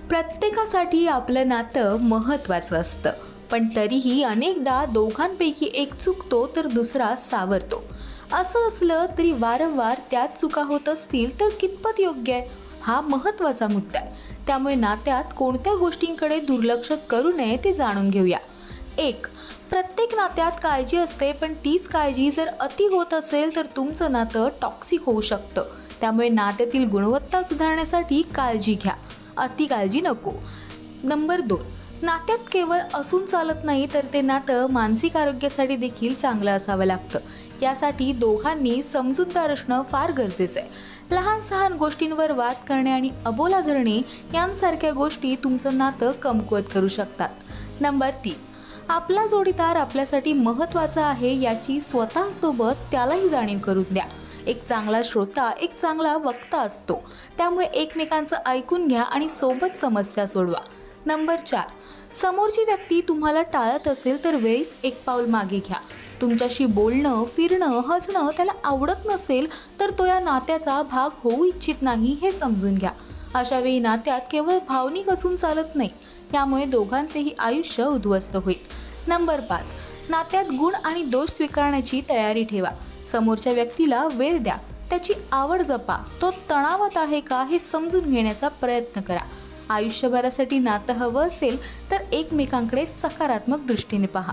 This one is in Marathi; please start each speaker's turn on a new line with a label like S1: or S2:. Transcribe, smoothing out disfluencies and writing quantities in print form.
S1: प्रत्येकासाठी आपलं नातं महत्त्वाचं असतं, पण तरीही अनेकदा दोघांपैकी एक चुकतो तर दुसरा सावरतो. असं असलं तरी वारंवार त्याच चुका होत असतील तर कितपत योग्य आहे, हा महत्त्वाचा मुद्दा आहे. त्यामुळे नात्यात कोणत्या गोष्टींकडे दुर्लक्ष करू नये ते जाणून घेऊया. 1. प्रत्येक नात्यात काळजी असते, पण तीच काळजी जर अति होत असेल तर तुमचं नातं टॉक्सिक होऊ शकतं. त्यामुळे नात्यातील गुणवत्ता सुधारण्यासाठी काळजी घ्या, अति काळजी नको. नंबर 2. नात्यात केवळ असून चालत नाही, तर ते नातं मानसिक आरोग्यासाठी देखील चांगलं असावं लागतं. यासाठी दोघांनी समजूतदार असणं फार गरजेचं आहे. लहान सहान गोष्टींवर वाद करणे आणि अबोला धरणे यांसारख्या गोष्टी तुमचं नातं कमकुवत करू शकतात. नंबर 3. आपला जोडीदार आपल्यासाठी महत्त्वाचा आहे याची स्वतःसोबत त्यालाही जाणीव करून द्या. एक चांगला श्रोता एक चांगला वक्ता असतो, त्यामुळे एकमेकांचं ऐकून घ्या आणि सोबत समस्या सोडवा. नंबर 4. समोरची व्यक्ती तुम्हाला टाळत असेल तर वेळीच एक पाऊल मागे घ्या. तुमच्याशी बोलणं, फिरणं, हसणं त्याला आवडत नसेल तर तो या नात्याचा भाग होऊ इच्छित नाही हे समजून घ्या. अशावेळी नात्यात केवळ भावनिक असून चालत नाही, त्यामुळे दोघांचेही आयुष्य उद्ध्वस्त होईल. नंबर 5. नात्यात गुण आणि दोष स्वीकारण्याची तयारी ठेवा. समोरच्या व्यक्तीला वेळ द्या, त्याची आवड जपा, तो तणावात आहे का हे समजून घेण्याचा प्रयत्न करा. आयुष्यभरासाठी नातं हवं असेल तर एकमेकांकडे सकारात्मक दृष्टीने पहा.